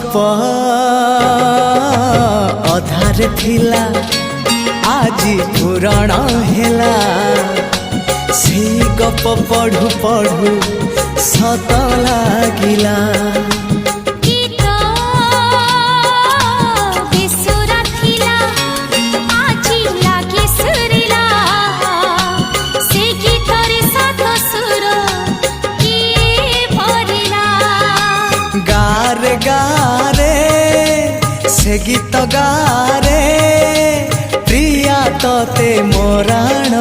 गप अधार थिला आजी पुराण हेला से गप पढ़ु पढ़ु सत लागिला गारे गारे से गीत गारे प्रिया तोते मोराण